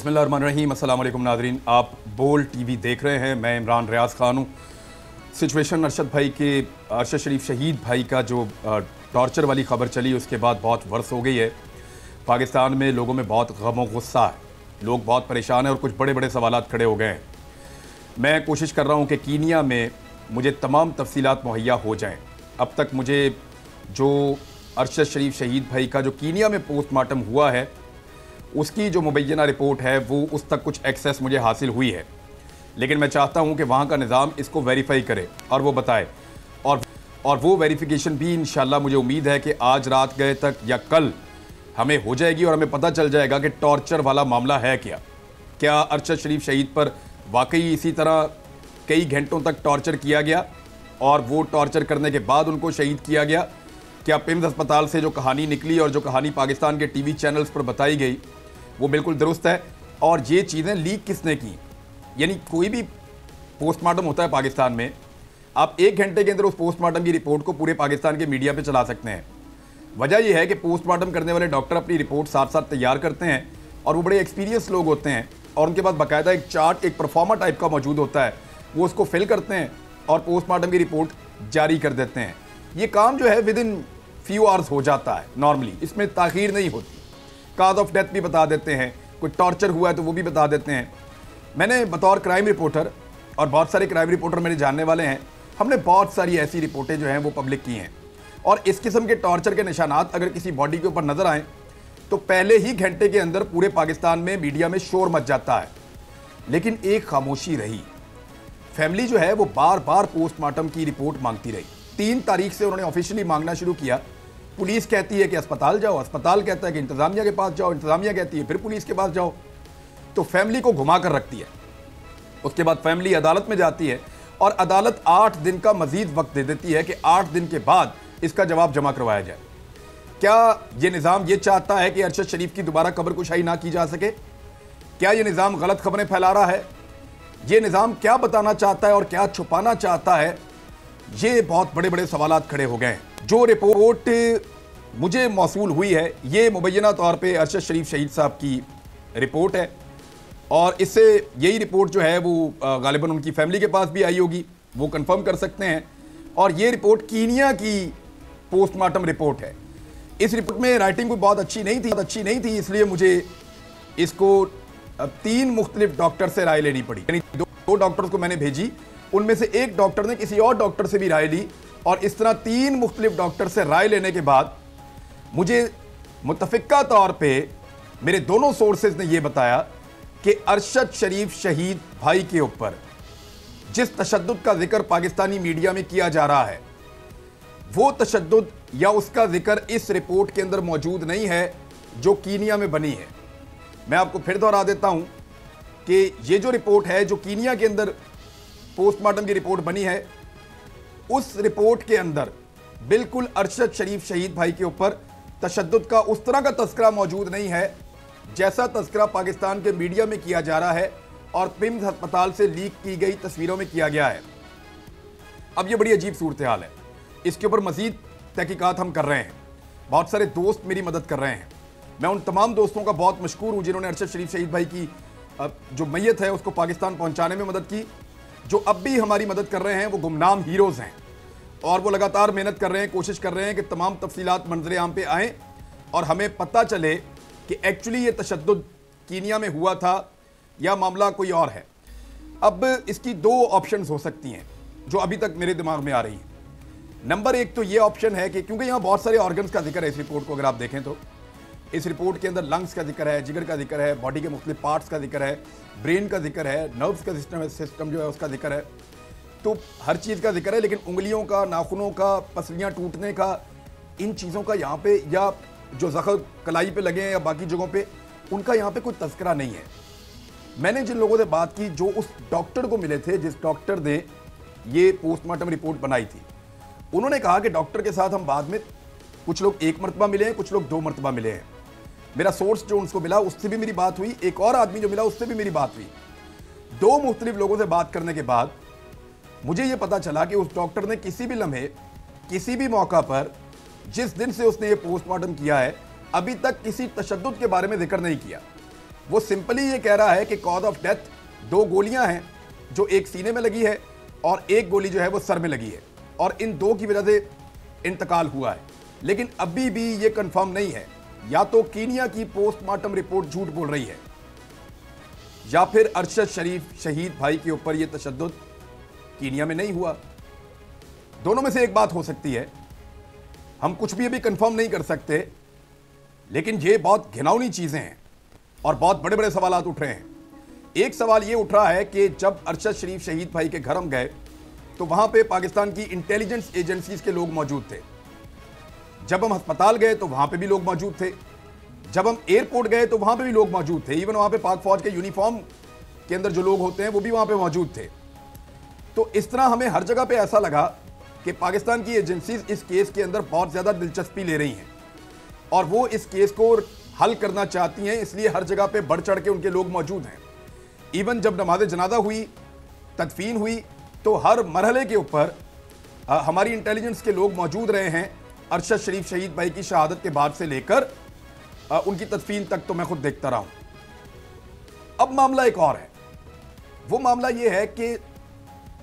बिस्मिल्लाहिर्रहमानिर्रहीम। अस्सलाम वालेकुम नाज़रीन, आप बोल टीवी देख रहे हैं। मैं इमरान रियाज ख़ान हूँ। सिचुएशन अरशद भाई के अरशद शरीफ शहीद भाई का जो टॉर्चर वाली ख़बर चली उसके बाद बहुत वर्ष हो गई है। पाकिस्तान में लोगों में बहुत गम और गुस्सा है, लोग बहुत परेशान हैं और कुछ बड़े बड़े सवालात खड़े हो गए हैं। मैं कोशिश कर रहा हूँ कि कीनिया में मुझे तमाम तफसीलात मुहैया हो जाएँ। अब तक मुझे जो अरशद शरीफ शहीद भाई का जो कीनिया में पोस्टमार्टम हुआ है उसकी जो मुबैना रिपोर्ट है वो उस तक कुछ एक्सेस मुझे हासिल हुई है, लेकिन मैं चाहता हूं कि वहां का निज़ाम इसको वेरीफाई करे और वो बताए, और वो वेरिफिकेशन भी इंशाल्लाह मुझे उम्मीद है कि आज रात गए तक या कल हमें हो जाएगी और हमें पता चल जाएगा कि टॉर्चर वाला मामला है क्या अरशद शरीफ शहीद पर वाकई इसी तरह कई घंटों तक टॉर्चर किया गया और वो टॉर्चर करने के बाद उनको शहीद किया गया। क्या पिम्स अस्पताल से जो कहानी निकली और जो कहानी पाकिस्तान के टीवी चैनल्स पर बताई गई वो बिल्कुल दुरुस्त है, और ये चीज़ें लीक किसने की? यानी कोई भी पोस्टमार्टम होता है पाकिस्तान में, आप 1 घंटे के अंदर उस पोस्टमार्टम की रिपोर्ट को पूरे पाकिस्तान के मीडिया पे चला सकते हैं। वजह यह है कि पोस्टमार्टम करने वाले डॉक्टर अपनी रिपोर्ट साथ साथ तैयार करते हैं और वो बड़े एक्सपीरियंस लोग होते हैं और उनके पास बाकायदा एक चार्ट, एक परफॉर्मा टाइप का मौजूद होता है, वो उसको फिल करते हैं और पोस्टमार्टम की रिपोर्ट जारी कर देते हैं। ये काम जो है विद इन फ्यू आवर्स हो जाता है नॉर्मली, इसमें ताख़ीर नहीं होती। काज ऑफ डेथ भी बता देते हैं, कोई टॉर्चर हुआ है तो वो भी बता देते हैं। मैंने बतौर क्राइम रिपोर्टर, और बहुत सारे क्राइम रिपोर्टर मेरे जानने वाले हैं, हमने बहुत सारी ऐसी रिपोर्टें जो हैं वो पब्लिक की हैं, और इस किस्म के टॉर्चर के निशानात अगर किसी बॉडी के ऊपर नज़र आएँ तो पहले ही घंटे के अंदर पूरे पाकिस्तान में मीडिया में शोर मच जाता है। लेकिन एक खामोशी रही, फैमिली जो है वो बार बार पोस्टमार्टम की रिपोर्ट मांगती रही। 3 तारीख से उन्होंने ऑफिशियली मांगना शुरू किया। पुलिस कहती है कि अस्पताल जाओ, अस्पताल कहता है कि इंतजामिया के पास जाओ, इंतजामिया कहती है फिर पुलिस के पास जाओ, तो फैमिली को घुमा कर रखती है। उसके बाद फैमिली अदालत में जाती है और अदालत 8 दिन का मजीद वक्त दे देती है कि 8 दिन के बाद इसका जवाब जमा करवाया जाए। क्या ये निज़ाम ये चाहता है कि अरशद शरीफ की दोबारा कब्र कुशाई ना की जा सके? क्या ये निज़ाम गलत खबरें फैला रहा है? ये निज़ाम क्या बताना चाहता है और क्या छुपाना चाहता है? ये बहुत बड़े बड़े सवालात खड़े हो गए हैं। जो रिपोर्ट मुझे मौसूल हुई है ये मुबैना तौर पे अरशद शरीफ शहीद साहब की रिपोर्ट है, और इससे यही रिपोर्ट जो है वो गालिबन उनकी फैमिली के पास भी आई होगी, वो कंफर्म कर सकते हैं। और ये रिपोर्ट कीनिया की पोस्टमार्टम रिपोर्ट है। इस रिपोर्ट में राइटिंग कोई बहुत अच्छी नहीं थी, इसलिए मुझे इसको 3 मुख्तलिफ डॉक्टर से राय लेनी पड़ी। यानी 2 डॉक्टर्स को मैंने भेजी, उनमें से एक डॉक्टर ने किसी और डॉक्टर से भी राय ली, और इस तरह 3 मुख्तलिफ डॉक्टर से राय लेने के बाद मुझे मुतफ़िका तौर पे मेरे दोनों सोर्सेज ने यह बताया कि अरशद शरीफ शहीद भाई के ऊपर जिस तशद्दुद का जिक्र पाकिस्तानी मीडिया में किया जा रहा है वो तशद्दुद या उसका जिक्र इस रिपोर्ट के अंदर मौजूद नहीं है जो कीनिया में बनी है। मैं आपको फिर दोहरा देता हूं कि ये जो रिपोर्ट है जो कीनिया के अंदर पोस्टमार्टम की रिपोर्ट बनी है, उस रिपोर्ट के अंदर बिल्कुल अरशद शरीफ शहीद भाई के ऊपर तशद्दुद का उस तरह का तस्करा मौजूद नहीं है जैसा तस्करा पाकिस्तान के मीडिया में किया जा रहा है और पिम्स अस्पताल से लीक की गई तस्वीरों में किया गया है। अब ये बड़ी अजीब सूरत हाल है, इसके ऊपर मजीद तहकीकात हम कर रहे हैं। बहुत सारे दोस्त मेरी मदद कर रहे हैं। मैं उन तमाम दोस्तों का बहुत मशकूर हूँ जिन्होंने अरशद शरीफ शहीद भाई की जो मैयत है उसको पाकिस्तान पहुँचाने में मदद की। जो अब भी हमारी मदद कर रहे हैं वो गुमनाम हीरोज़ हैं, और वो लगातार मेहनत कर रहे हैं, कोशिश कर रहे हैं कि तमाम तफसीलात मंजर आम पे आएँ और हमें पता चले कि एक्चुअली ये तशद्दुद कीनिया में हुआ था या मामला कोई और है। अब इसकी 2 ऑप्शंस हो सकती हैं जो अभी तक मेरे दिमाग में आ रही हैं। नंबर 1 तो ये ऑप्शन है कि क्योंकि यहाँ बहुत सारे ऑर्गन्स का जिक्र है इस रिपोर्ट को अगर आप देखें तो इस रिपोर्ट के अंदर लंग्स का जिक्र है, जिगर का जिक्र है, बॉडी के मुख्तलिफ पार्ट्स का जिक्र है, ब्रेन का जिक्र है, नर्व्स का सिस्टम जो है उसका जिक्र है, तो हर चीज़ का जिक्र है। लेकिन उंगलियों का, नाखूनों का, पसलियाँ टूटने का, इन चीज़ों का यहाँ पे, या जो ज़ख्म कलाई पे लगे हैं या बाकी जगहों पे, उनका यहाँ पे कोई तस्करा नहीं है। मैंने जिन लोगों से बात की जो उस डॉक्टर को मिले थे जिस डॉक्टर ने ये पोस्टमार्टम रिपोर्ट बनाई थी, उन्होंने कहा कि डॉक्टर के साथ हम बाद में कुछ लोग 1 मरतबा मिले हैं, कुछ लोग 2 मरतबा मिले हैं। मेरा सोर्स जो उनको मिला उससे भी मेरी बात हुई, एक और आदमी जो मिला उससे भी मेरी बात हुई। 2 मुख्तलिफ लोगों से बात करने के बाद मुझे यह पता चला कि उस डॉक्टर ने किसी भी लम्हे, किसी भी मौका पर, जिस दिन से उसने ये पोस्टमार्टम किया है, अभी तक किसी तशद्दुद के बारे में जिक्र नहीं किया। वो सिंपली ये कह रहा है कि कॉज ऑफ डेथ 2 गोलियां हैं, जो एक सीने में लगी है और एक गोली जो है वो सर में लगी है, और इन 2 की वजह से इंतकाल हुआ है। लेकिन अभी भी ये कंफर्म नहीं है, या तो कीनिया की पोस्टमार्टम रिपोर्ट झूठ बोल रही है, या फिर अरशद शरीफ शहीद भाई के ऊपर यह तशद्दुद कीनिया में नहीं हुआ। दोनों में से एक बात हो सकती है, हम कुछ भी अभी कंफर्म नहीं कर सकते, लेकिन ये बहुत घिनौनी चीजें हैं और बहुत बड़े बड़े सवाल उठ रहे हैं। एक सवाल ये उठ रहा है कि जब अरशद शरीफ शहीद भाई के घर हम गए तो वहां पे पाकिस्तान की इंटेलिजेंस एजेंसीज के लोग मौजूद थे। जब हम अस्पताल गए तो वहां पे भी लोग मौजूद थे। जब हम एयरपोर्ट गए तो वहां पे भी लोग मौजूद थे। इवन वहां पे पाक फौज के यूनिफॉर्म के अंदर जो लोग होते हैं वो भी वहां पे मौजूद थे। तो इस तरह हमें हर जगह पे ऐसा लगा कि पाकिस्तान की एजेंसीज इस केस के अंदर बहुत ज्यादा दिलचस्पी ले रही हैं और वो इस केस को हल करना चाहती हैं, इसलिए हर जगह पे बढ़ चढ़ के उनके लोग मौजूद हैं। इवन जब नमाज जनाजा हुई, तदफीन हुई, तो हर मरहले के ऊपर हमारी इंटेलिजेंस के लोग मौजूद रहे हैं। अरशद शरीफ शहीद भाई की शहादत के बाद से लेकर उनकी तदफीन तक तो मैं खुद देखता रहा हूं। अब मामला एक और है। वो मामला ये है कि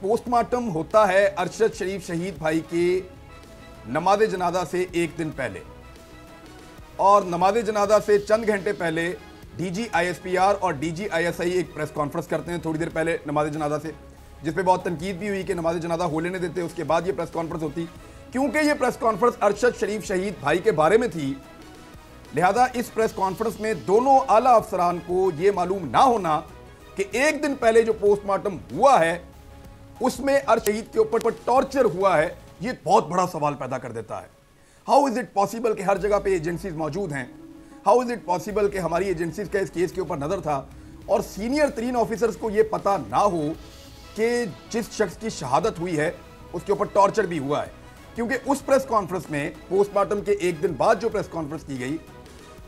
पोस्टमार्टम होता है अरशद शरीफ शहीद भाई के नमाज जनाजा से एक दिन पहले, और नमाज जनाजा से चंद घंटे पहले डीजी आईएसपीआर और डीजी आईएसआई एक प्रेस कॉन्फ्रेंस करते हैं थोड़ी देर पहले नमाज जनाजा से, जिसपे बहुत तनकीद भी हुई कि नमाज जनाजा हो लेने देते, उसके बाद ये प्रेस कॉन्फ्रेंस होती। क्योंकि ये प्रेस कॉन्फ्रेंस अरशद शरीफ शहीद भाई के बारे में थी, लिहाजा इस प्रेस कॉन्फ्रेंस में दोनों आला अफसरान को यह मालूम ना होना कि एक दिन पहले जो पोस्टमार्टम हुआ है उसमें अरशद शहीद के ऊपर टॉर्चर हुआ है, यह बहुत बड़ा सवाल पैदा कर देता है। हाउ इज इट पॉसिबल कि हर जगह पे एजेंसीज मौजूद हैं? हाउ इज इट पॉसिबल कि हमारी एजेंसीज का इस केस के ऊपर नजर था और सीनियर 3 ऑफिसर्स को यह पता ना हो कि जिस शख्स की शहादत हुई है उसके ऊपर टॉर्चर भी हुआ है? क्योंकि उस प्रेस कॉन्फ्रेंस में, पोस्टमार्टम के एक दिन बाद जो प्रेस कॉन्फ्रेंस की गई,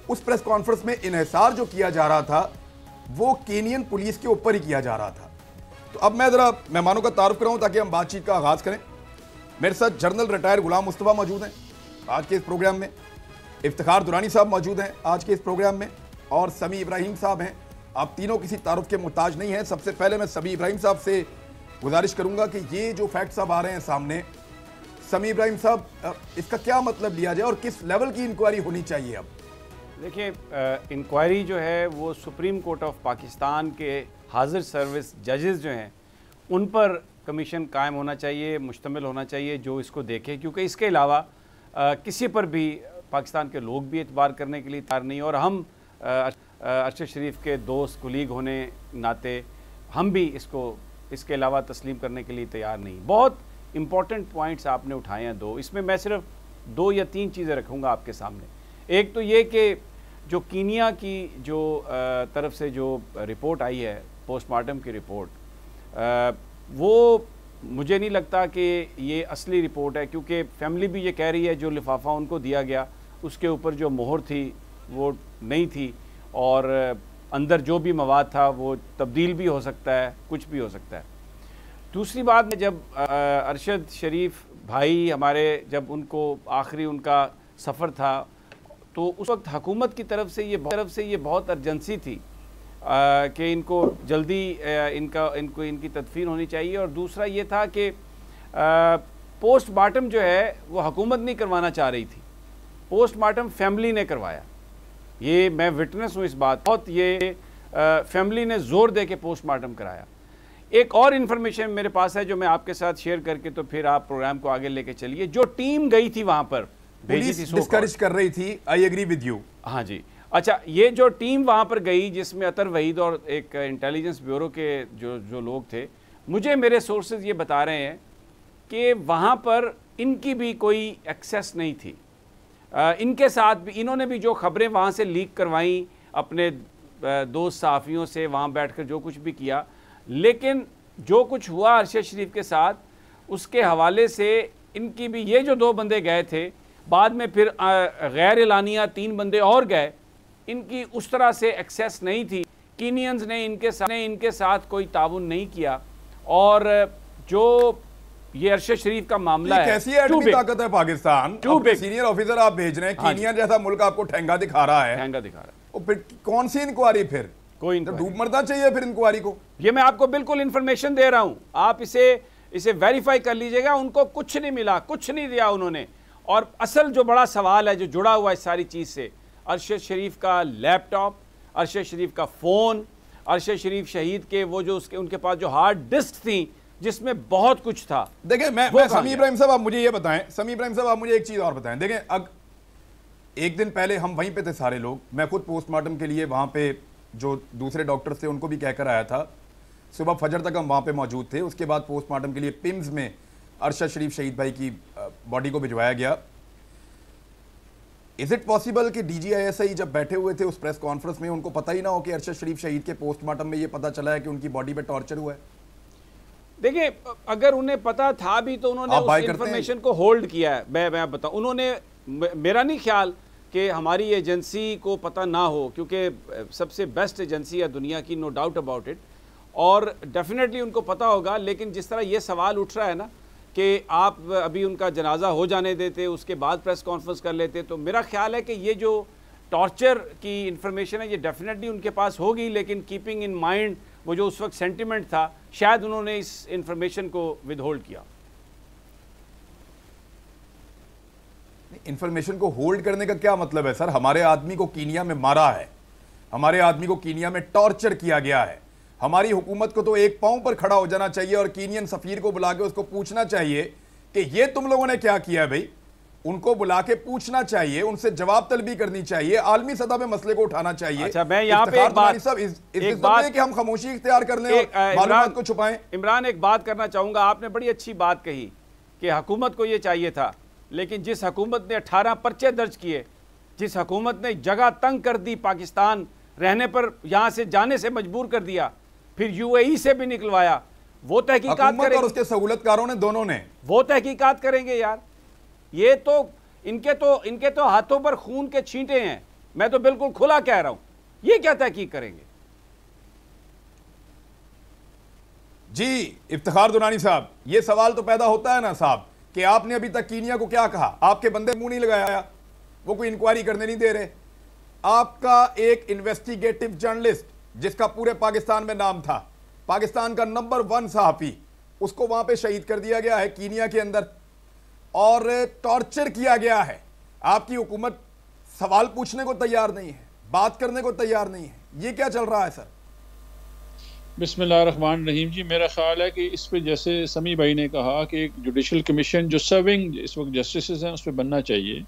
उस प्रेस कॉन्फ्रेंस में इन्हिसार जो किया जा रहा था वो केनियन पुलिस के ऊपर ही किया जा रहा था। तो अब मैं जरा मेहमानों का तारुफ कराऊं ताकि हम बातचीत का आगाज करें। मेरे साथ जनरल रिटायर गुलाम मुस्तफा मौजूद हैं आज के इस प्रोग्राम में, इफ्तिखार दुरानी साहब मौजूद हैं आज के इस प्रोग्राम में, और समी इब्राहिम साहब हैं। आप तीनों किसी तारुफ के मुहताज नहीं हैं। सबसे पहले मैं समी इब्राहिम साहब से गुजारिश करूंगा कि ये जो फैक्ट्स अब आ रहे हैं सामने, समी इब्राहिम साहब, इसका क्या मतलब लिया जाए और किस लेवल की इंक्वायरी होनी चाहिए? अब देखिए, इंक्वायरी जो है वो सुप्रीम कोर्ट ऑफ पाकिस्तान के हाजिर सर्विस जजेस जो हैं उन पर कमीशन कायम होना चाहिए, मुश्तमिल होना चाहिए, जो इसको देखे, क्योंकि इसके अलावा किसी पर भी पाकिस्तान के लोग भी एतबार करने के लिए तैयार नहीं। और हम अरशद शरीफ के दोस्त कुलीग होने नाते हम भी इसके अलावा तस्लीम करने के लिए तैयार नहीं। बहुत इंपॉर्टेंट पॉइंट्स आपने उठाए हैं 2, इसमें मैं सिर्फ 2 या 3 चीज़ें रखूँगा आपके सामने। एक तो ये कि जो कीनिया की जो तरफ से जो रिपोर्ट आई है, पोस्टमार्टम की रिपोर्ट, वो मुझे नहीं लगता कि ये असली रिपोर्ट है, क्योंकि फैमिली भी ये कह रही है जो लिफाफा उनको दिया गया उसके ऊपर जो मोहर थी वो नहीं थी, और अंदर जो भी मवाद था वो तब्दील भी हो सकता है, कुछ भी हो सकता है। दूसरी बात, जब अरशद शरीफ भाई हमारे, जब उनको आखिरी उनका सफ़र था, तो उस वक्त हुकूमत की तरफ से ये बहुत अर्जेंसी थी कि इनको जल्दी इनकी तदफीन होनी चाहिए। और दूसरा ये था कि पोस्टमार्टम जो है वो हुकूमत नहीं करवाना चाह रही थी, पोस्टमार्टम फैमिली ने करवाया। ये मैं विटनेस हूँ इस बात, बहुत ये फैमिली ने ज़ोर दे के पोस्टमार्टम कराया। एक और इन्फॉर्मेशन मेरे पास है जो मैं आपके साथ शेयर करके तो फिर आप प्रोग्राम को आगे लेके चलिए। जो टीम गई थी वहाँ पर, भेजी थी, डिस्करेज कर रही थी, आई एग्री विद यू। हाँ जी, अच्छा, ये जो टीम वहाँ पर गई जिसमें अतर वहीद और एक इंटेलिजेंस ब्यूरो के जो लोग थे, मुझे मेरे सोर्सेज ये बता रहे हैं कि वहाँ पर इनकी भी कोई एक्सेस नहीं थी। इनके साथ भी इन्होंने भी जो खबरें वहाँ से लीक करवाई अपने दोस्त सहाफ़ियों से, वहाँ बैठकर जो कुछ भी किया, लेकिन जो कुछ हुआ अरशद शरीफ के साथ उसके हवाले से इनकी भी, ये जो 2 बंदे गए थे, बाद में फिर गैर एलानिया 3 बंदे और गए, इनकी उस तरह से एक्सेस नहीं थी। कीनियंस ने इनके साथ कोई ताउन नहीं किया। और जो ये अरशद शरीफ का मामला है, कैसी एटमी ताकत है पाकिस्तान, सीनियर ऑफिसर आप भेज रहे हैं, कीनिया जैसा मुल्क आपको ठेंगा दिखा रहा है, ठेंगा दिखा रहा है। फिर कौन सी इंक्वायरी? फिर कोई तो डूब मरना चाहिए फिर इंक्वायरी को। ये मैं आपको बिल्कुल इंफॉर्मेशन दे रहा हूं, आप इसे वेरीफाई कर लीजिएगा। उनको कुछ नहीं मिला, कुछ नहीं दिया उन्होंने। और असल जो बड़ा सवाल है जो जुड़ा हुआ है इस सारी चीज से, अरशद शरीफ का लैपटॉप, अरशद शरीफ का फोन, अरशद शरीफ शहीद के वो जो उनके पास जो हार्ड डिस्क थी जिसमें बहुत कुछ था। देखिए मैं समी इब्राहिम साहब, आप मुझे ये बताएं, समी इब्राहिम साहब आप मुझे एक चीज और बताएं। देखें, अब एक दिन पहले हम वहीं पे थे सारे लोग, मैं खुद पोस्टमार्टम के लिए वहां पे जो दूसरे डॉक्टर्स थे उनको भी कहकर आया था। सुबह फजर तक हम वहां पे मौजूद थे। उसके बाद पोस्टमार्टम के लिए पिम्स में अरशद शरीफ शहीद भाई की बॉडी को भिजवाया गया। इज इट पॉसिबल कि DGISI जब बैठे हुए थे उस प्रेस कॉन्फ्रेंस में उनको पता ही ना हो कि अरशद शरीफ शहीद के पोस्टमार्टम में ये पता चला है कि उनकी बॉडी पे टॉर्चर हुआ है? देखिए, अगर उन्हें पता था भी तो उन्होंने उस इंफॉर्मेशन को होल्ड किया है। मैं बताऊं, उन्होंने, मेरा नहीं ख्याल कि हमारी एजेंसी को पता ना हो, क्योंकि सबसे बेस्ट एजेंसी है दुनिया की, नो डाउट अबाउट इट, और डेफिनेटली उनको पता होगा। लेकिन जिस तरह ये सवाल उठ रहा है ना कि आप अभी उनका जनाजा हो जाने देते, उसके बाद प्रेस कॉन्फ्रेंस कर लेते, तो मेरा ख्याल है कि ये जो टॉर्चर की इंफॉर्मेशन है ये डेफिनेटली उनके पास होगी। लेकिन कीपिंग इन माइंड वो जो उस वक्त सेंटिमेंट था, शायद उन्होंने इस इंफॉर्मेशन को विद होल्ड किया। इंफॉर्मेशन को होल्ड करने का क्या मतलब है सर? हमारे आदमी को कीनिया में मारा है, हमारे आदमी को कीनिया में टॉर्चर किया गया है। हमारी हुकूमत को तो एक पांव पर खड़ा हो जाना चाहिए और कीनियन सफीर को बुला के उसको पूछना चाहिए कि ये तुम लोगों ने क्या किया है भाई। उनको बुला के पूछना चाहिए, उनसे जवाब तलबी करनी चाहिए, आलमी सतह पे मसले को उठाना चाहिए। अच्छा, मैं यहाँ पे एक बात कि हम खामोशी इख्तियार कर लें और मालूमात को छुपाएं। इमरान, एक बात करना चाहूंगा। आपने बड़ी अच्छी बात कही कि हुकूमत को ये चाहिए था, लेकिन जिस हुकूमत ने 18 पर्चे दर्ज किए, जिस हुकूमत ने जगह तंग कर दी, पाकिस्तान रहने पर यहां से जाने से मजबूर कर दिया, फिर UAE से भी निकलवाया, वो तहकीकात करेंगे और उसके सहूलतकारों ने, दोनों ने वो तहकीकात करेंगे यार। ये तो इनके तो हाथों पर खून के छींटे हैं। मैं तो बिल्कुल खुला कह रहा हूं, ये क्या तहकीक करेंगे? जी इफ्तिखार दुरानी साहब, ये सवाल तो पैदा होता है ना साहब कि आपने अभी तक कीनिया को क्या कहा? आपके बंदे मुंह नहीं लगाया, वो कोई इंक्वायरी करने नहीं दे रहे। आपका एक इन्वेस्टिगेटिव जर्नलिस्ट जिसका पूरे पाकिस्तान में नाम था, पाकिस्तान का नंबर 1 सहाफी, उसको वहां पे शहीद कर दिया गया है कीनिया के अंदर और टॉर्चर किया गया है। आपकी हुकूमत सवाल पूछने को तैयार नहीं है, बात करने को तैयार नहीं है। ये क्या चल रहा है सर? बिस्मिल्लाहिर्रहमानिर्रहीम जी, मेरा ख्याल है कि इस पे जैसे समी भाई ने कहा कि एक जुडिशल कमीशन जो सर्विंग इस वक्त जस्टिस हैं उस पर बनना चाहिए।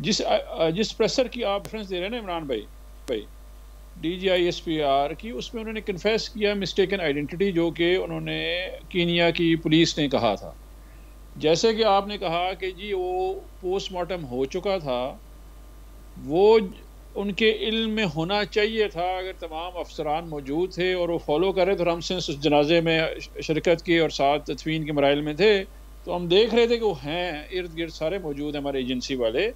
जिस प्रेशर की आप रेफरेंस दे रहे हैं ना इमरान भाई DGISPR की, उसमें उन्होंने कन्फेस किया मिस्टेकन आइडेंटिटी, जो कि उन्होंने कीनिया की पुलिस ने कहा था। जैसे कि आपने कहा कि जी वो पोस्टमार्टम हो चुका था, वो उनके इल्म में होना चाहिए था। अगर तमाम अफसरान मौजूद थे और वो फॉलो कर रहे थे, और हमसे उस जनाजे में शिरकत की और साथ तदफीन के मराइल में थे, तो हम देख रहे थे कि वो हैं, इर्द गिर्द सारे मौजूद हैं हमारे एजेंसी वाले।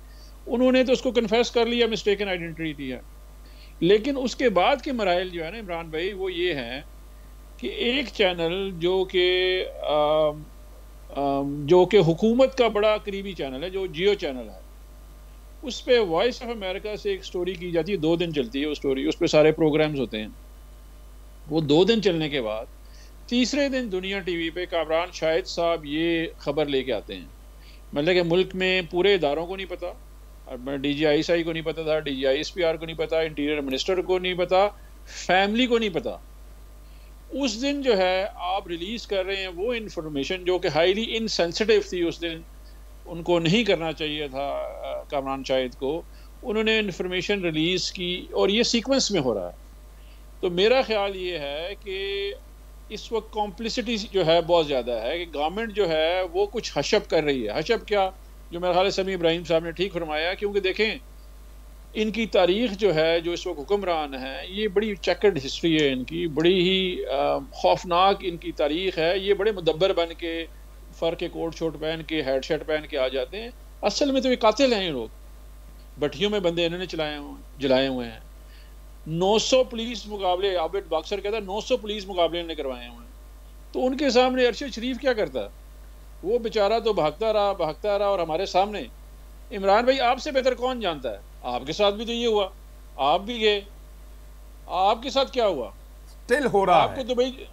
उन्होंने तो उसको कन्फेस कर लिया मिस्टेकन आइडेंटिटी है। लेकिन उसके बाद के मराइल जो है ना इमरान भाई, वो ये हैं कि एक चैनल जो कि हुकूमत का बड़ा करीबी चैनल है, जो जियो चैनल है, उस पर वॉइस ऑफ अमेरिका से एक स्टोरी की जाती है, 2 दिन चलती है वो स्टोरी, उस पर सारे प्रोग्राम्स होते हैं। वो 2 दिन चलने के बाद तीसरे दिन दुनिया TV पे कामरान शाहिद साहब ये खबर लेके आते हैं, मतलब कि मुल्क में पूरे इदारों को नहीं पता, DGISI को नहीं पता था, DGISPR को नहीं पता, इंटीरियर मिनिस्टर को नहीं पता, फैमिली को नहीं पता। उस दिन जो है आप रिलीज कर रहे हैं वो इंफॉर्मेशन जो कि हाईली इनसेंसिटिव थी, उस दिन उनको नहीं करना चाहिए था कामरान शाहिद को, उन्होंने इंफॉर्मेशन रिलीज की और ये सीक्वेंस में हो रहा है। तो मेरा ख्याल ये है कि इस वक्त कॉम्प्लिसिटी जो है बहुत ज़्यादा है, कि गवर्नमेंट जो है वो कुछ हशप कर रही है। हशप क्या, जो मेरा ख्याल है समी इब्राहिम साहब ने ठीक फरमाया, क्योंकि देखें इनकी तारीख जो है, जो इस वक्त हुक्मरान है, ये बड़ी चेकर्ड हिस्ट्री है इनकी, बड़ी ही खौफनाक इनकी तारीख है। ये बड़े मुदब्बर बन के फर के कोट शोट पहन के हेड शर्ट पहन के आ जाते हैं, असल में तो ये कातिल हैं ये लोग, भट्टियों में बंदे इन्होंने जलाए हुए हैं। 900 पुलिस मुकाबले, आबिद बक्सर कहता है 900 पुलिस मुकाबले इन्होंने करवाए हुए हैं। तो उनके सामने अरशद शरीफ क्या करता है? वो बेचारा तो भागता रहा और हमारे सामने। इमरान भाई आपसे बेहतर कौन जानता है, आपके साथ भी तो ये हुआ, आप भी गए, आपके साथ क्या हुआ? स्टिल हो रहा आपको है। दुबई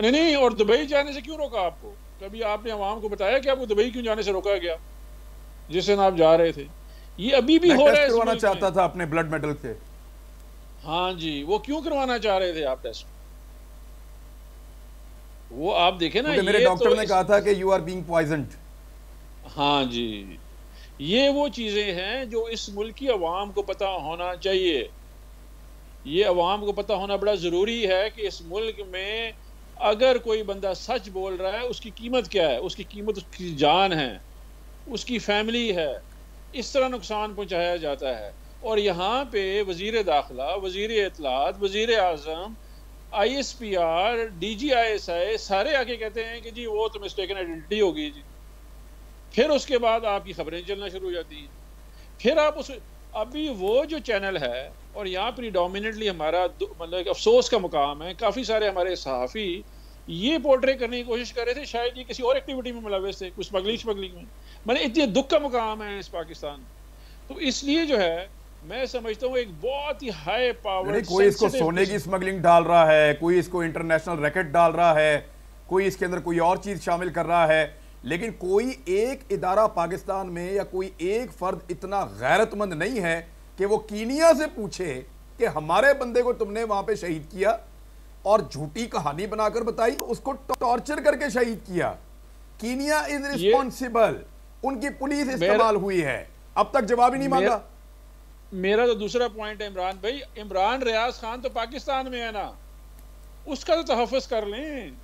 नहीं, और दुबई जाने से क्यों रोका आपको? कभी आपने आवाम को बताया कि आपको दुबई क्यों जाने से रोका गया जिस दिन आप जा रहे थे? ये अभी भी मैं हो रहा टेस्ट है इस करवाना मुल्क चाहता में। था अपने ब्लड मेडल से। हाँ जी, वो क्यों करवाना चाह रहे थे आप टेस्ट? वो आप देखें ना, क्योंकि मेरे ये डॉक्टर तो ने कहा था कि यू आर बीइंग पॉइजन्ड। हाँ जी, ये वो चीजें हैं जो इस मुल्क की अवाम को पता होना चाहिए। ये अवाम को पता होना बड़ा ज़रूरी है कि इस मुल्क में अगर कोई बंदा सच बोल रहा है, उसकी कीमत क्या है? उसकी कीमत उसकी जान है, उसकी फैमिली है। इस तरह नुकसान पहुंचाया जाता है। और यहाँ पे वज़ीर दाखिला, वज़ीर इत्तलात, वज़ीर आज़म, ISPR, DGISI सारे आके कहते हैं कि जी वो तो मिस्टेकन आइडेंटिटी होगी जी। फिर उसके बाद आपकी खबरें चलना शुरू हो जाती हैं। फिर आप उस अभी वो जो चैनल है, और यहाँ प्रीडोमिनेटली हमारा मतलब अफसोस का मुकाम है, काफ़ी सारे हमारे सहाफ़ी ये पोर्ट्रे करने की कोशिश कर रहे थे, शायद ये किसी और एक्टिविटी में मुलव्वस थे, कुछ स्मगलिंग में। मैंने इतने दुख का मुकाम है इस पाकिस्तान। तो इसलिए जो है मैं समझता हूँ एक बहुत ही हाई पावर, कोई इसको सोने की स्मगलिंग डाल रहा है, कोई इसको इंटरनेशनल रैकेट डाल रहा है, कोई इसके अंदर कोई और चीज शामिल कर रहा है, लेकिन कोई एक इदारा पाकिस्तान में या कोई एक फर्द इतना गैरतमंद नहीं है कि वो कीनिया से पूछे कि हमारे बंदे को तुमने वहां पे शहीद किया और झूठी कहानी बनाकर बताई, उसको टॉर्चर करके शहीद किया। कीनिया इज रिस्पॉन्सिबल, उनकी पुलिस इस्तेमाल हुई है, अब तक जवाब ही नहीं मांगा। मेरा तो दूसरा पॉइंट है इमरान भाई, इमरान रियाज खान तो पाकिस्तान में है ना, उसका तो तहफ़्फ़ुज़ कर लें।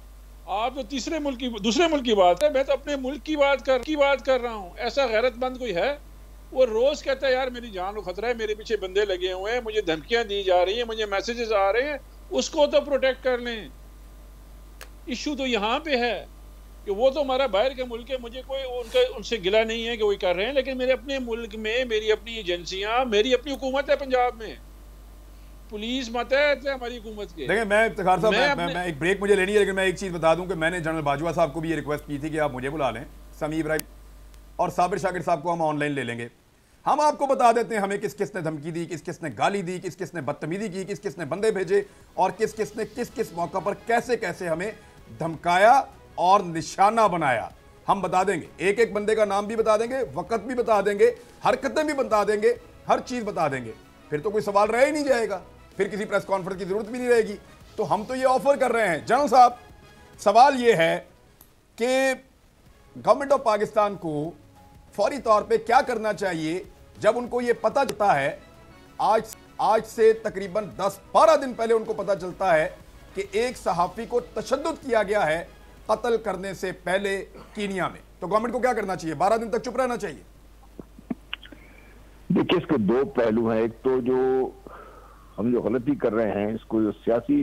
आप तो दूसरे मुल्क की बात है, मैं तो अपने मुल्क की बात कर रहा हूँ। ऐसा गैरतमंद कोई है? वो रोज कहता है यार मेरी जान को खतरा है, मेरे पीछे बंदे लगे हुए हैं, मुझे धमकियां दी जा रही हैं, मुझे मैसेजेस आ रहे हैं, उसको तो प्रोटेक्ट कर लें। इशू तो यहाँ पे है कि वो तो हमारा बाहर का मुल्क है, मुझे कोई उनसे गिला नहीं है कि वही कर रहे हैं, लेकिन मेरे अपने मुल्क में मेरी अपनी एजेंसियां, मेरी अपनी हुकूमत है। पंजाब में पुलिस मातहत है हमारी हुकूमत के। देखिए मैं इफ्तिखार साहब, मैं एक ब्रेक मुझे लेनी है, लेकिन मैं एक चीज बता दूं कि मैंने जनरल बाजवा साहब को भी ये रिक्वेस्ट की थी कि आप मुझे बुला लें, समी इब्राहिम और साबिर शाकिर साहब को हम ऑनलाइन ले लेंगे। हम आपको बता देते हैं हमें किस किस ने धमकी दी, किस किस ने गाली दी, किस किस ने बदतमीजी की, किस किस ने बंदे भेजे और किस किस ने किस किस मौका पर कैसे कैसे हमें धमकाया और निशाना बनाया। हम बता देंगे, एक एक बंदे का नाम भी बता देंगे, वक्त भी बता देंगे, हरकतें भी बता देंगे, हर चीज बता देंगे। फिर तो कोई सवाल रह ही नहीं जाएगा, फिर किसी प्रेस कॉन्फ्रेंस की जरूरत भी नहीं रहेगी। तो हम तो ये ऑफर कर रहे हैं जनरल साहब, सवाल ये है कि गवर्नमेंट ऑफ पाकिस्तान को फौरी तौर पे क्या करना चाहिए जब उनको ये पता चलता है, आज से तकरीबन 10-12 दिन पहले उनको पता चलता है कि एक सहाफी को तशद्दुद किया गया है कत्ल करने से पहले कीनिया में। तो गवर्नमेंट को क्या करना चाहिए? 12 दिन तक चुप रहना चाहिए? देखिए इसके दो पहलू हैं। एक तो जो हम जो गलती कर रहे हैं, इसको जो सियासी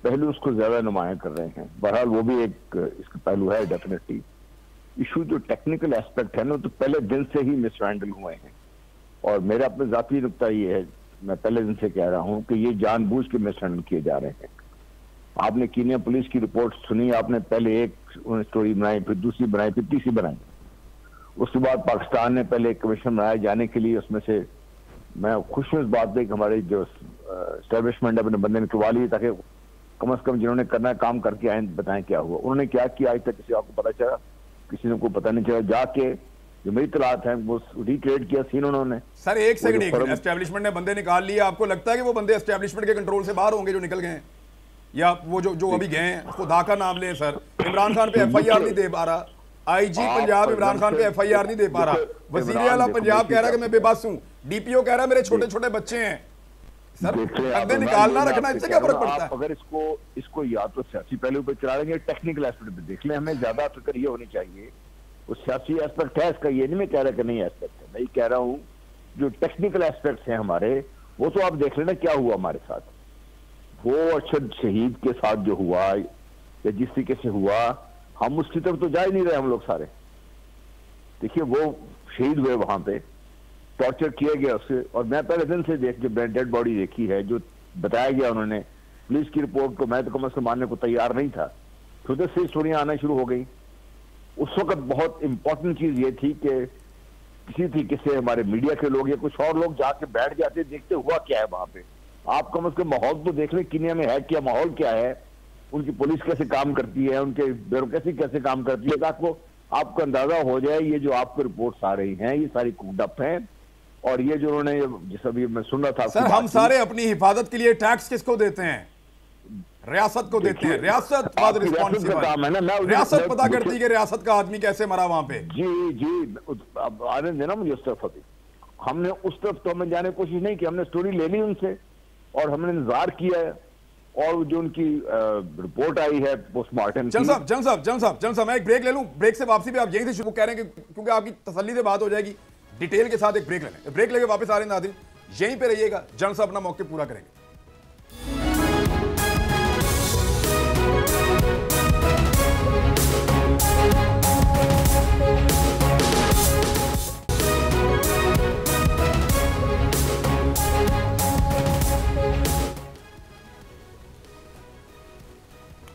पहलू उसको ज्यादा नुमाया कर रहे हैं। बहरहाल वो भी एक इसका पहलू है डेफिनेटली। इशू जो टेक्निकल एस्पेक्ट है ना, तो पहले दिन से ही मिसहैंडल हुए हैं। और मेरा अपना जाती नुकता ये है, मैं पहले दिन से कह रहा हूं कि ये जानबूझ के मिसहैंडल किए जा रहे हैं। आपने कीनिया पुलिस की रिपोर्ट सुनी, आपने पहले एक स्टोरी बनाई, फिर दूसरी बनाई, फिर तीसरी बनाई। उसके बाद पाकिस्तान ने पहले एक कमीशन बनाया जाने के लिए। उसमें से मैं खुश हूं इस बात पे कि हमारे जो एस्टेब्लिशमेंट अपने बंदे निकलवा लिए, ताकि कम से कम जिन्होंने करना है काम करके आए, बताएं क्या हुआ। उन्होंने क्या किया आज तक किसी आपको पता चला? किसी ने को पता नहीं चला। जाके जो मेरी तलाश है वो रिक्रिएट किया सीन उन्होंने। सर एक सेकंड, एस्टेब्लिशमेंट ने बंदे निकाल लिए, आपको लगता है कि वो बंदे एस्टेब्लिशमेंट के कंट्रोल से बाहर होंगे जो निकल गए हैं, या वो जो अभी गए हैं? खुदा का नाम लें सर, इमरान खान पे FIR नहीं दे पा रहा, IG पंजाब इमरान खान पे FIR नहीं दे पा रहा, वजीर आला पंजाब कह रहा है कि मैं बेबस हूं, DPO कह रहा है मेरे छोटे छोटे बच्चे हैं। सर बंदे निकालना रखना, इससे क्या फर्क पड़ता है? अगर इसको या तो सियासी पहलू पे चला लेंगे, टेक्निकल एस्पेक्ट पे देख लें। हमें ज्यादा फिक्र ये होनी चाहिए, वो सियासी एस्पेक्ट है इसका, ये नहीं मैं कह रहा कि नहीं एस्पेक्ट है, मैं कह रहा हूँ जो टेक्निकल एस्पेक्ट्स हैं हमारे, वो तो आप देख लेना क्या हुआ हमारे साथ। वो अरशद शहीद के साथ जो हुआ या जिस तरीके से हुआ, हम उसकी तरफ तो जा ही नहीं रहे हम लोग सारे। देखिए वो शहीद हुए, वहां पे टॉर्चर किया गया उससे। और मैं पहले दिन से जो डेड बॉडी देखी है, जो बताया गया उन्होंने पुलिस की रिपोर्ट को, मैं तो कम से कम मानने को तैयार नहीं था। फिर से स्टोरियां आना शुरू हो गई। उस वक्त बहुत इंपॉर्टेंट चीज ये थी कि किसी तरीके से हमारे मीडिया के लोग या कुछ और लोग जाके बैठ जाते, देखते हुआ क्या है वहां पे, आप कम से कम माहौल तो देख लें कीनिया में है क्या, माहौल क्या है, उनकी पुलिस कैसे काम करती है, उनके ब्यूरोक्रेसी कैसे काम करती है, ताकि आपको अंदाजा हो जाए ये जो आपको रिपोर्ट्स आ रही हैं ये सारी कुकड है। और ये जो उन्होंने, जैसा भी मैं सुन रहा था सर, हम सारे अपनी हिफाजत के लिए टैक्स किसको देते हैं? रियासत को देते हैं। रियासत बाद रिस्पॉन्सिबल काम है ना, रियासत पता करती है कि रियासत का आदमी कैसे मरा वहां पे। जी अब आने देना मुझे उस तरफ। अभी हमने उस तरफ तो हमें जाने की कोशिश नहीं की, हमने स्टोरी ले ली उनसे और हमने इंतजार किया है। और जो उनकी रिपोर्ट आई है पोस्टमार्टम जन साहब मैं एक ब्रेक ले लूं, ब्रेक से वापसी पे आप यहीं से शुरू कह रहे हैं क्योंकि आपकी तसल्ली से बात हो जाएगी, डिटेल के साथ एक ब्रेक ले लें, ब्रेक लेके वापस आ रहे हैं नाज़रीन, यहीं पे रहिएगा, जन साहब अपना मौके पूरा करेंगे।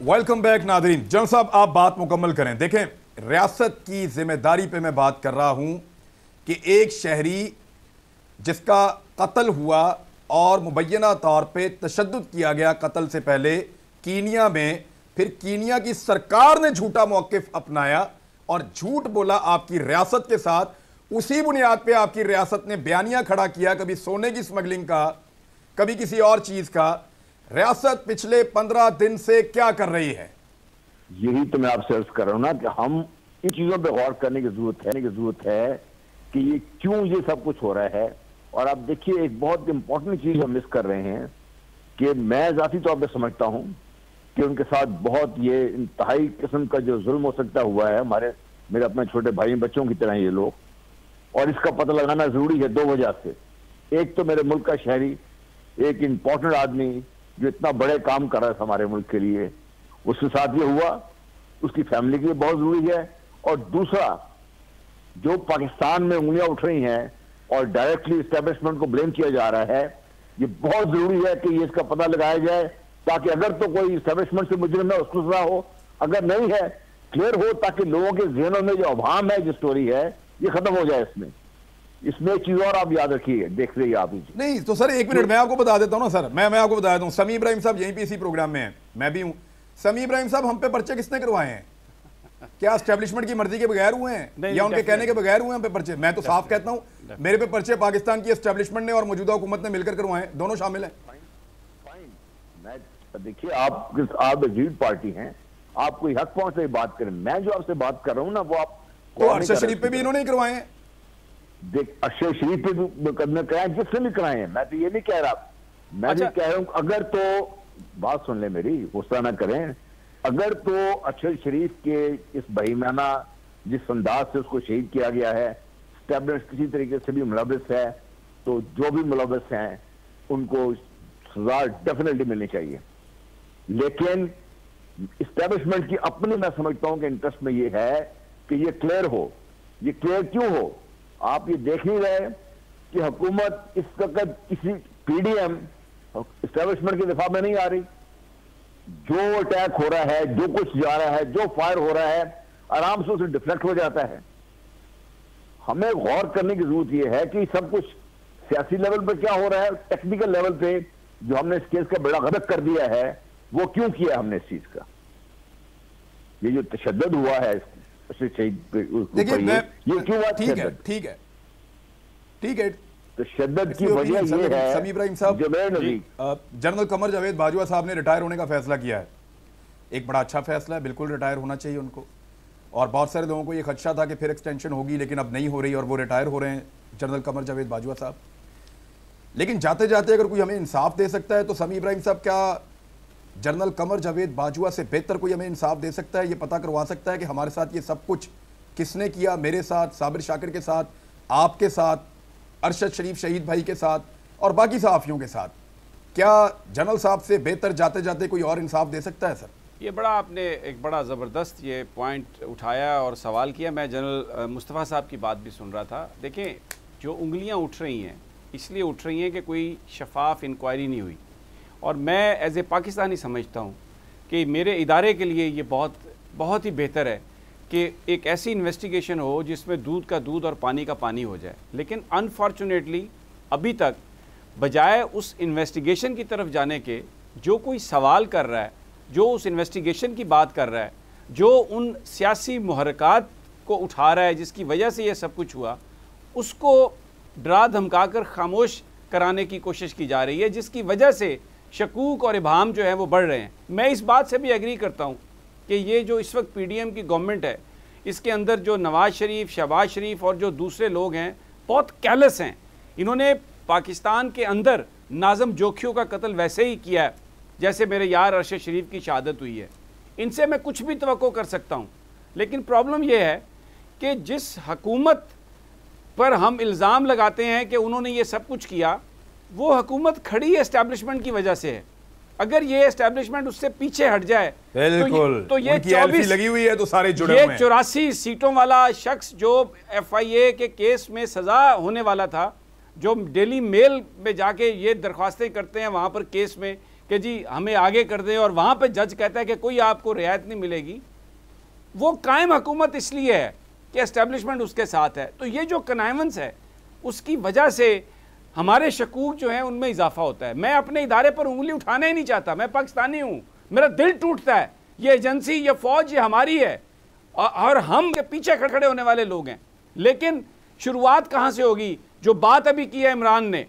Welcome back Nadreen. जन साहब आप बात मुकम्मल करें। देखें, रियासत की जिम्मेदारी पे मैं बात कर रहा हूं कि एक शहरी जिसका कत्ल हुआ और मुबैना तौर पे तशद्दुद किया गया कत्ल से पहले कीनिया में, फिर कीनिया की सरकार ने झूठा मौक़िफ़ अपनाया और झूठ बोला आपकी रियासत के साथ। उसी बुनियाद पे आपकी रियासत ने बयानिया खड़ा किया, कभी सोने की स्मगलिंग का, कभी किसी और चीज़ का। रियासत पिछले 15 दिन से क्या कर रही है? यही तो मैं आपसे अर्ज कर रहा हूं ना कि हम इन चीजों पे गौर करने की जरूरत है कि ये क्यों ये सब कुछ हो रहा है। और आप देखिए एक बहुत इंपॉर्टेंट चीज हम मिस कर रहे हैं कि मैं जाती तौर पे समझता हूं कि उनके साथ बहुत ये इंतहाई किस्म का जो जुल्म हो सकता हुआ है, मेरे अपने छोटे भाई बच्चों की तरह ये लोग, और इसका पता लगाना जरूरी है 2 वजह से। एक तो मेरे मुल्क का शहरी, एक इंपॉर्टेंट आदमी जो इतना बड़े काम कर रहा है हमारे मुल्क के लिए, उसके साथ ये हुआ, उसकी फैमिली के लिए बहुत जरूरी है। और दूसरा, जो पाकिस्तान में उंगलियां उठ रही हैं और डायरेक्टली एस्टेब्लिशमेंट को ब्लेम किया जा रहा है, ये बहुत जरूरी है कि ये इसका पता लगाया जाए, ताकि अगर तो कोई एस्टेब्लिशमेंट से मुजरिम है उसको सजा हो, अगर नहीं है क्लियर हो, ताकि लोगों के ज़हनों में जो अवाम है, जो स्टोरी है, ये खत्म हो जाए। इसमें एक चीज और आप याद रखिए, देख रही आप ही। नहीं तो सर एक मिनट मैं आपको बता देता हूं ना सर, मैं आपको बता देता हूं। समी इब्राहिम साहब यहीं पे इसी प्रोग्राम में हैं, मैं भी हूं। समी इब्राहिम साहब, हम पे पर्चे किसने करवाए हैं? क्या एस्टेब्लिशमेंट की मर्जी के बगैर हुए हैं या उनके कहने के बगैर हुए हैं हम पे पर्चे? मैं तो साफ कहता हूं मेरे पे पर्चे पाकिस्तान की एस्टेब्लिशमेंट ने और मौजूदा हुकूमत ने मिलकर करवाए, दोनों शामिल हैं। देखिए आप लीड पार्टी हैं, आपको हक पहुंच से बात करें। मैं जो आपसे बात कर रहा हूं ना वो आप तो अरशद शरीफ पे भी इन्होंने ही करवाए हैं। देख, अरशद शरीफ पे मुकदमे कराए, जिसने भी कराए हैं, मैं तो ये नहीं कह रहा, मैं भी कह रहा हूं अगर तो बात सुन ले मेरी, गुस्सा ना करें, अगर तो अरशद शरीफ के इस बहीमाना जिस अंदाज से उसको शहीद किया गया है, स्टैब्लिश किसी तरीके से भी मुलविस है, तो जो भी मुलविस हैं उनको सजा डेफिनेटली मिलनी चाहिए। लेकिन इस्टेब्लिशमेंट की अपनी, मैं समझता हूं कि इंटरेस्ट में ये है कि ये क्लियर हो। ये क्लियर क्यों हो? आप ये देख नहीं रहे कि हुकूमत इस वक्त किसी पीडीएम इस्टेब्लिशमेंट के दिफा में नहीं आ रही। जो अटैक हो रहा है, जो कुछ जा रहा है, जो फायर हो रहा है, आराम से उसे डिफ्लेक्ट हो जाता है। हमें गौर करने की जरूरत यह है कि सब कुछ सियासी लेवल पर क्या हो रहा है, टेक्निकल लेवल पे जो हमने इस केस का बड़ा गलत कर दिया है, वो क्यों किया हमने इस चीज का? ये जो तशद्दुद हुआ है देखिए, ये क्यों हुआ? ठीक है तशद्दुद की वजह ये है। समी इब्राहिम साहब, जनरल कमर जावेद बाजवा साहब ने रिटायर होने का फैसला किया है। एक बड़ा अच्छा फैसला है, बिल्कुल रिटायर होना चाहिए उनको। और बहुत सारे लोगों को ये खदशा था कि फिर एक्सटेंशन होगी, लेकिन अब नहीं हो रही और वो रिटायर हो रहे हैं जनरल कमर जावेद बाजवा साहब। लेकिन जाते जाते अगर कोई हमें इंसाफ दे सकता है तो समी इब्राहिम साहब, क्या जनरल कमर जावेद बाजवा से बेहतर कोई हमें इंसाफ दे सकता है? ये पता करवा सकता है कि हमारे साथ ये सब कुछ किसने किया, मेरे साथ, साबिर शाकिर के साथ, आपके साथ, अरशद शरीफ शहीद भाई के साथ और बाकी सहाफ़ियों के साथ? क्या जनरल साहब से बेहतर जाते जाते कोई और इंसाफ दे सकता है? सर, ये बड़ा आपने एक बड़ा ज़बरदस्त ये पॉइंट उठाया और सवाल किया। मैं जनरल मुस्तफ़ा साहब की बात भी सुन रहा था। देखें, जो उंगलियां उठ रही हैं इसलिए उठ रही हैं कि कोई शफाफ इंक्वायरी नहीं हुई। और मैं एज ए पाकिस्तानी समझता हूँ कि मेरे इदारे के लिए ये बहुत ही बेहतर है कि एक ऐसी इन्वेस्टिगेशन हो जिसमें दूध का दूध और पानी का पानी हो जाए। लेकिन अनफॉर्चुनेटली अभी तक बजाय उस इन्वेस्टिगेशन की तरफ जाने के, जो कोई सवाल कर रहा है, जो उस इन्वेस्टिगेशन की बात कर रहा है, जो उन सियासी मुहर्रकात को उठा रहा है जिसकी वजह से ये सब कुछ हुआ, उसको डरा धमका कर खामोश कराने की कोशिश की जा रही है, जिसकी वजह से शकूक और इबाहम जो है वो बढ़ रहे हैं। मैं इस बात से भी एग्री करता हूँ कि ये जो इस वक्त पीडीएम की गवर्नमेंट है, इसके अंदर जो नवाज शरीफ, शहबाज शरीफ और जो दूसरे लोग हैं बहुत कैलस हैं। इन्होंने पाकिस्तान के अंदर नाज़म जोखियों का कत्ल वैसे ही किया है जैसे मेरे यार अरशद शरीफ की शहादत हुई है। इनसे मैं कुछ भी तवक्को कर सकता हूँ, लेकिन प्रॉब्लम यह है कि जिस हकूमत पर हम इल्ज़ाम लगाते हैं कि उन्होंने ये सब कुछ किया, वो हकूमत खड़ी एस्टैब्लिशमेंट की वजह से है। अगर ये एस्टैब्लिशमेंट उससे पीछे हट जाए तो ये 24 लगी हुई है तो सारे जुड़े हुए हैं। 84 सीटों वाला शख्स जो FIA के केस में सजा होने वाला था, जो डेली मेल में जाके ये दरख्वास्तें करते हैं वहाँ पर केस में कि जी हमें आगे कर दें, और वहाँ पर जज कहता है कि कोई आपको रियायत नहीं मिलेगी, वो कायम हुकूमत इसलिए है कि एस्टैब्लिशमेंट उसके साथ है। तो ये जो कनाइवेंस है उसकी वजह से हमारे शकूक जो हैं उनमें इजाफा होता है। मैं अपने इदारे पर उंगली उठाना ही नहीं चाहता, मैं पाकिस्तानी हूँ, मेरा दिल टूटता है। ये एजेंसी, ये फौज, ये हमारी है और हम के पीछे खड़े होने वाले लोग हैं। लेकिन शुरुआत कहाँ से होगी? जो बात अभी की है इमरान ने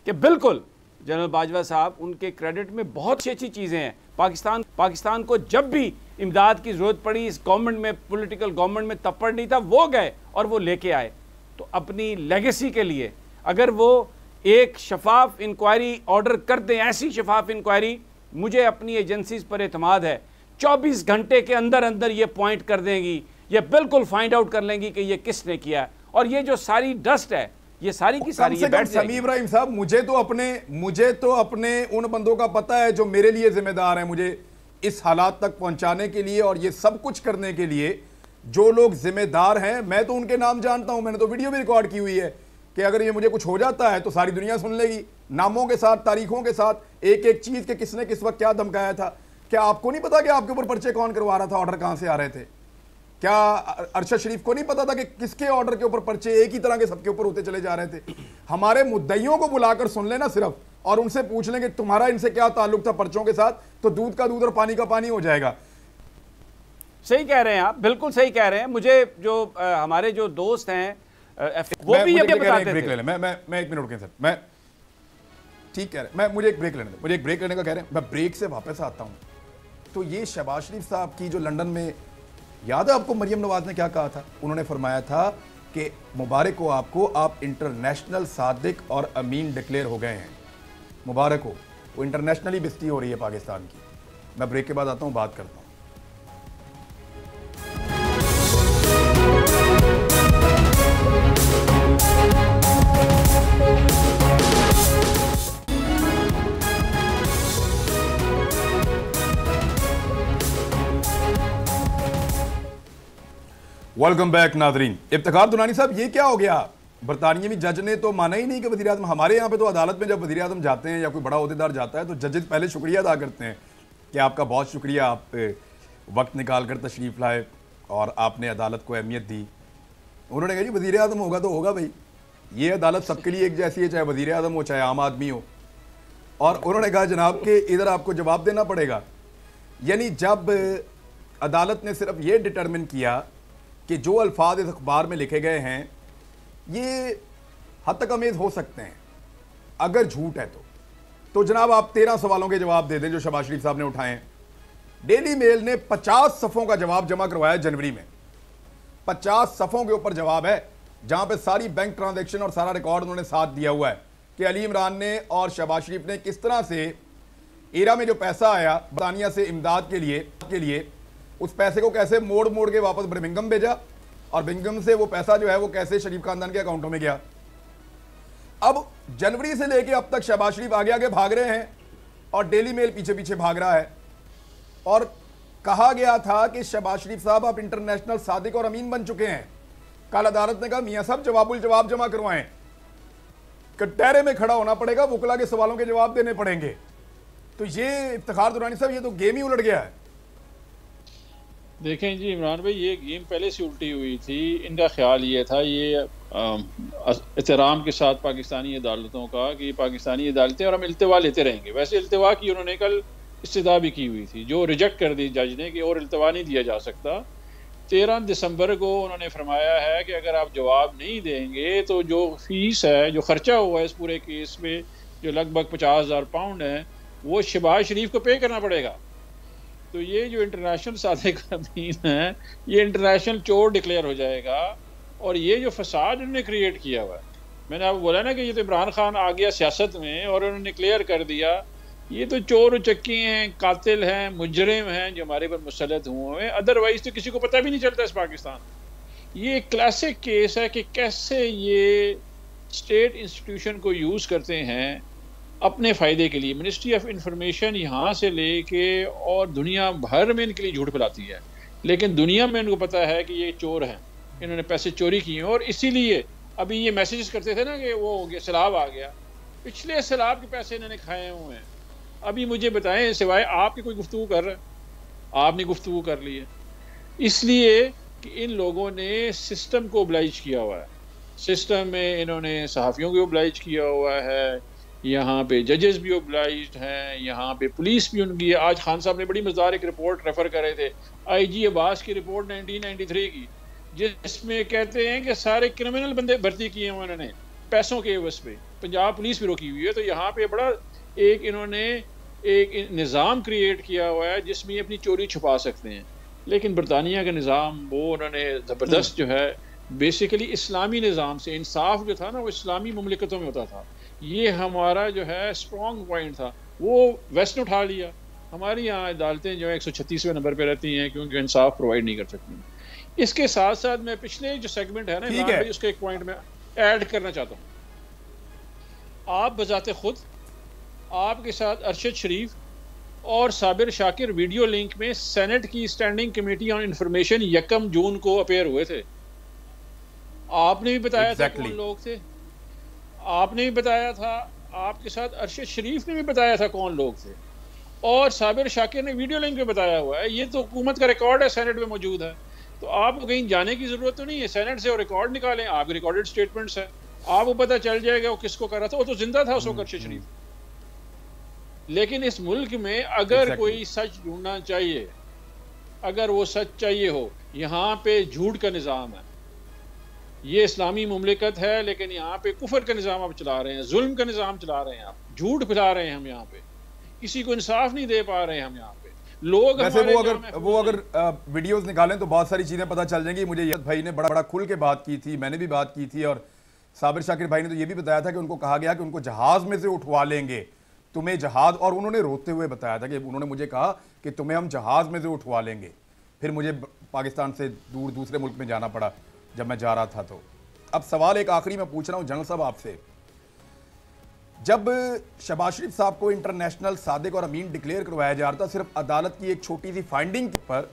कि बिल्कुल जनरल बाजवा साहब, उनके क्रेडिट में बहुत अच्छी चीज़ें हैं। पाकिस्तान को जब भी इमदाद की ज़रूरत पड़ी, इस गवर्नमेंट में, पॉलिटिकल गवर्नमेंट में तप्पड़ नहीं था, वो गए और वो लेके आए। तो अपनी लेगेसी के लिए अगर वो एक शफाफ इंक्वायरी ऑर्डर कर दें, ऐसी शफाफ इंक्वायरी, मुझे अपनी एजेंसीज पर एतमाद है 24 घंटे के अंदर अंदर ये पॉइंट कर देंगी, ये बिल्कुल फाइंड आउट कर लेंगी कि ये किसने किया। और ये जो सारी डस्ट है, ये सारी की सारी ये बैठ जाएगी। समीम इब्राहिम साहब, मुझे तो अपने उन बंदों का पता है जो मेरे लिए जिम्मेदार हैं, मुझे इस हालात तक पहुंचाने के लिए और ये सब कुछ करने के लिए जो लोग जिम्मेदार हैं, मैं तो उनके नाम जानता हूं। मैंने तो वीडियो भी रिकॉर्ड की हुई है कि अगर ये मुझे कुछ हो जाता है तो सारी दुनिया सुन लेगी, नामों के साथ, तारीखों के साथ, एक एक चीज के किसने किस वक्त क्या धमकाया था। क्या आपको नहीं पता कि आपके ऊपर पर्चे कौन करवा रहा था, ऑर्डर कहां से आ रहे थे? क्या अरशद शरीफ को नहीं पता था कि किसके ऑर्डर के ऊपर पर्चे एक ही तरह के सबके ऊपर होते चले जा रहे थे? हमारे मुद्दइयों को बुलाकर सुन लेना सिर्फ, और उनसे पूछ लेंगे तुम्हारा इनसे क्या ताल्लुक था पर्चों के साथ, तो दूध का दूध और पानी का पानी हो जाएगा। सही कह रहे हैं आप, बिल्कुल सही कह रहे हैं। मुझे जो हमारे जो दोस्त हैं वो भी ये बताते थे। मैं 1 मिनट रुकें सर, मैं ठीक कह रहे हैं, मुझे एक ब्रेक लेने दो, मुझे एक ब्रेक लेने का कह रहे हैं, मैं ब्रेक से वापस आता हूं। तो ये शहबाज शरीफ साहब की जो लंदन में, याद है आपको मरियम नवाज ने क्या कहा था? उन्होंने फरमाया था कि मुबारक हो आपको, आप इंटरनेशनल सादिक और अमीन डिक्लेयर हो गए हैं, मुबारक हो। वो इंटरनेशनली बेइज्जती हो रही है पाकिस्तान की। मैं ब्रेक के बाद आता हूं, बात करता हूं। वेलकम बैक नाजरीन। इफ्तिखार दुरानी साहब, ये क्या हो गया? बरतानियवी जज ने तो माना ही नहीं कि वज़ीर आज़म, हमारे यहाँ पे तो अदालत में जब वज़ीर आज़म जाते हैं या कोई बड़ा ओहदेदार जाता है तो जजेस पहले शुक्रिया अदा करते हैं कि आपका बहुत शुक्रिया, आप वक्त निकाल कर तशरीफ़ लाए और आपने अदालत को अहमियत दी। उन्होंने कहा जी वज़ीर आज़म होगा तो होगा भाई, ये अदालत सबके लिए एक जैसी है, चाहे वज़ीर आज़म हो चाहे आम आदमी हो। और उन्होंने कहा जनाब कि इधर आपको जवाब देना पड़ेगा। यानी जब अदालत ने सिर्फ ये डिटरमिन किया कि जो अल्फाज इस अखबार में लिखे गए हैं ये हद तक अमेज़ हो सकते हैं अगर झूठ है तो जनाब आप 13 सवालों के जवाब दे दें जो शहबाज शरीफ साहब ने उठाए हैं। डेली मेल ने 50 सफ़ों का जवाब जमा करवाया जनवरी में, 50 सफ़ों के ऊपर जवाब है जहां पे सारी बैंक ट्रांजैक्शन और सारा रिकॉर्ड उन्होंने साथ दिया हुआ है कि अली इमरान ने और शहबाज शरीफ ने किस तरह से ईरा में जो पैसा आया बरतानिया से इमदाद के लिए उस पैसे को कैसे मोड़ मोड़ के वापस बर्मिंघम भेजा और बर्मिंघम से वो पैसा जो है वो कैसे शरीफ खानदान के अकाउंटों में गया। अब जनवरी से लेके अब तक शहबाज शरीफ आगे आगे भाग रहे हैं और डेली मेल पीछे पीछे भाग रहा है। और कहा गया था कि शहबाज शरीफ साहब आप इंटरनेशनल सादिक और अमीन बन चुके हैं। कल अदालत ने कहा मियां साहब जवाब जमा करवाएं, कटहरे में खड़ा होना पड़ेगा, वकला के सवालों के जवाब देने पड़ेंगे। तो ये इफ्तिखार दुरानी साहब, ये तो गेम ही उलट गया है। देखें जी इमरान भाई, ये गेम पहले से उल्टी हुई थी। इनका ख्याल ये था, ये एहतराम के साथ पाकिस्तानी अदालतों का, कि पाकिस्तानी अदालतें और हम इल्तिवा लेते रहेंगे। वैसे इल्तिवा की उन्होंने कल इस्तदा भी की हुई थी, जो रिजेक्ट कर दी जज ने कि और इल्तिवा नहीं दिया जा सकता। 13 दिसंबर को उन्होंने फरमाया है कि अगर आप जवाब नहीं देंगे तो जो फीस है, जो खर्चा हुआ है इस पूरे केस में, जो लगभग 50,000 पाउंड है, वो शहबाज शरीफ को पे करना पड़ेगा। तो ये जो इंटरनेशनल सादिक अमीन है, ये इंटरनेशनल चोर डिक्लेयर हो जाएगा। और ये जो फसाद उन्होंने क्रिएट किया हुआ है, मैंने आपको बोला ना कि ये तो इमरान खान आ गया सियासत में और उन्होंने क्लियर कर दिया, ये तो चोर उचक्की हैं, कातिल हैं, मुजरिम हैं जो हमारे पर मुसल्लत हुए हैं। अदरवाइज तो किसी को पता भी नहीं चलता इस पाकिस्तान। ये एक क्लासिक केस है कि कैसे ये स्टेट इंस्टीट्यूशन को यूज़ करते हैं अपने फ़ायदे के लिए। मिनिस्ट्री ऑफ इंफॉर्मेशन यहाँ से लेके और दुनिया भर में इनके लिए झूठ फैलाती है, लेकिन दुनिया में इनको पता है कि ये चोर हैं, इन्होंने पैसे चोरी किए हैं। और इसीलिए अभी ये मैसेजेस करते थे ना कि वो हो गया, सैलाब आ गया। पिछले सैलाब के पैसे इन्होंने खाए हुए हैं। अभी मुझे बताएं, सिवाय आपकी कोई गुफ्तगू कर रहा है? आपने गुफ्तगू कर ली है, इसलिए कि इन लोगों ने सिस्टम को ओब्लाइज किया हुआ है। सिस्टम में इन्होंने सहाफ़ियों को ओब्लाइज किया हुआ है, यहाँ पे जजेस भी ओब्लाइज्ड हैं, यहाँ पे पुलिस भी उनकी है। आज खान साहब ने बड़ी मज़ेदार एक रिपोर्ट रेफ़र कर रहे थे, IG अब्बास की रिपोर्ट 1993 की, जिसमें कहते हैं कि सारे क्रिमिनल बंदे भर्ती किए हैं उन्होंने पैसों के एवज पे। पंजाब पुलिस भी रोकी हुई है। तो यहाँ पे बड़ा एक इन्होंने एक निज़ाम क्रिएट किया हुआ है जिसमें अपनी चोरी छुपा सकते हैं। लेकिन बरतानिया का निज़ाम, वो उन्होंने ज़बरदस्त जो है बेसिकली इस्लामी निज़ाम से, इंसाफ जो था ना वो इस्लामी मुमलिकतों में होता था। ये हमारा जो है स्ट्रॉन्ग पॉइंट था, वो वेस्ट ने उठा लिया। हमारी यहाँ अदालतें जो है 136वें नंबर पे रहती हैं क्योंकि इंसाफ प्रोवाइड नहीं कर सकती। इसके साथ साथ मैं पिछले जो सेगमेंट है ना उसके एक पॉइंट में ऐड करना चाहता हूँ। आप बजाते खुद आपके साथ अरशद शरीफ और साबिर शाकिर वीडियो लिंक में सेनेट की स्टैंडिंग कमेटी ऑन इंफॉर्मेशन 1 जून को अपेयर हुए थे। आपने भी बताया था कौन लोग थे, आपने भी बताया था, आपके साथ अरशद शरीफ ने भी बताया था कौन लोग थे, और साबिर शाकिर ने वीडियो लिंक में बताया हुआ है। ये तो हुकूमत का रिकॉर्ड है, सेनेट में मौजूद है। तो आपको कहीं जाने की जरूरत तो नहीं है, सेनेट से और रिकॉर्ड निकालें, आपके रिकॉर्डेड स्टेटमेंट्स हैं, आपको पता चल जाएगा वो किसको कर रहा था। वो तो जिंदा था उस वक्त अरशद शरीफ। लेकिन इस मुल्क में अगर कोई सच ढूंढना चाहिए, अगर वो सच चाहिए हो, यहाँ पे झूठ का निज़ाम है। ये इस्लामी मुमलिकत है लेकिन यहाँ पे कुफर का निज़ाम आप चला रहे हैं, जुल्म का निज़ाम चला रहे हैं, आप झूठ फैला रहे हैं। हम यहाँ पे किसी को इंसाफ नहीं दे पा रहे हैं। हम यहाँ पे लोग वैसे वो अगर वीडियोस निकालें तो बहुत सारी चीजें पता चल जाएंगी। मुझे भाई ने बड़ा खुल के बात की थी, मैंने भी बात की थी, और साबिर शाकिर भाई ने तो ये भी बताया था कि उनको कहा गया कि उनको जहाज में से उठवा लेंगे, तुम्हें जहाज, और उन्होंने रोते हुए बताया था कि उन्होंने मुझे कहा कि तुम्हें हम जहाज में से उठवा लेंगे। फिर मुझे पाकिस्तान से दूर दूसरे मुल्क में जाना पड़ा जब मैं जा रहा था। तो अब सवाल एक आखिरी मैं पूछ रहा हूं जनरल साहब आपसे, जब शहबाज शरीफ साहब को इंटरनेशनल सादिक और अमीन डिक्लेयर करवाया जा रहा था सिर्फ अदालत की एक छोटी सी फाइंडिंग पर,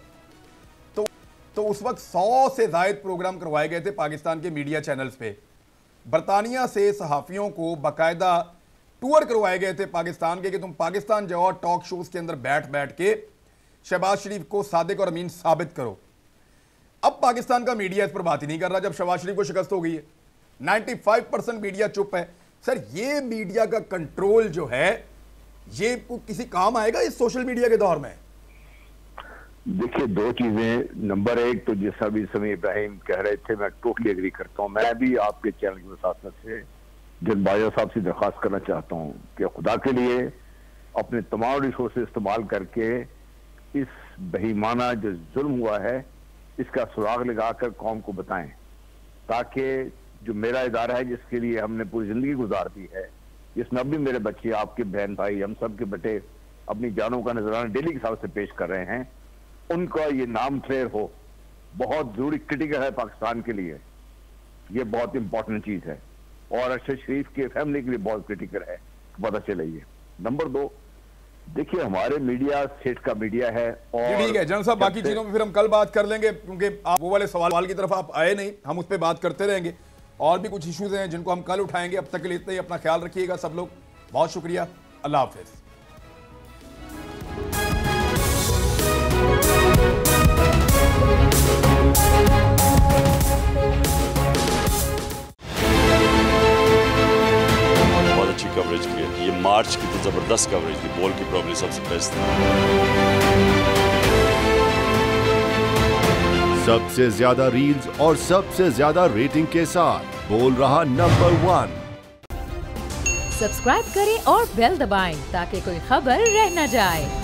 तो उस वक्त 100 से ज़ायद प्रोग्राम करवाए गए थे पाकिस्तान के मीडिया चैनल्स पे। बरतानिया से सहाफ़ियों को बाकायदा टूर करवाए गए थे पाकिस्तान के कि तुम पाकिस्तान जाओ और टॉक शोज के अंदर बैठ बैठ के शहबाज शरीफ को सादिक और अमीन साबित करो। अब पाकिस्तान का मीडिया इस पर बात ही नहीं कर रहा जब शहबाज शरीफ को शिकस्त हो गई है। 95% मीडिया चुप है। सर, ये मीडिया का कंट्रोल जो है ये किसी काम आएगा इस सोशल मीडिया के दौर में? देखिए, दो चीजें। नंबर एक तो जैसा भी समी इब्राहिम कह रहे थे, मैं टोटली एग्री करता हूं। मैं भी आपके चैनल की वसात से जन बाजा साहब से दरख्वास्त करना चाहता हूं कि खुदा के लिए अपने तमाम रिसोर्सेज इस्तेमाल करके इस बेईमाना जो जुल्म हुआ है इसका सुराग लगाकर कौम को बताएं, ताकि जो मेरा इदारा है जिसके लिए हमने पूरी जिंदगी गुजार दी है, जिसमें अब भी मेरे बच्चे, आपके बहन भाई, हम सब के बेटे अपनी जानों का नजराना डेली के हिसाब से पेश कर रहे हैं, उनका ये नाम क्लियर हो। बहुत जरूरी, क्रिटिकल है पाकिस्तान के लिए, ये बहुत इंपॉर्टेंट चीज है, और अरशद शरीफ के फैमिली के लिए बहुत क्रिटिकल है, पता चले ये। नंबर 2, देखिए हमारे मीडिया स्टेट का मीडिया है। और ठीक है जनरल साहब, बाकी चीजों में फिर हम कल बात कर लेंगे, क्योंकि आप वो वाले सवाल की तरफ आप आए नहीं, हम उस पर बात करते रहेंगे। और भी कुछ इश्यूज हैं जिनको हम कल उठाएंगे। अब तक के लिए इतना ही, अपना ख्याल रखिएगा सब लोग। बहुत शुक्रिया, अल्लाह हाफिज। कवरेज किया। ये मार्च की तो ज़बरदस्त कवरेज थी, बॉल की प्रॉब्लम सबसे बेस्ट थी। सबसे ज्यादा रील्स और सबसे ज्यादा रेटिंग के साथ बोल रहा नंबर 1। सब्सक्राइब करें और बेल दबाएं ताकि कोई खबर रह न जाए।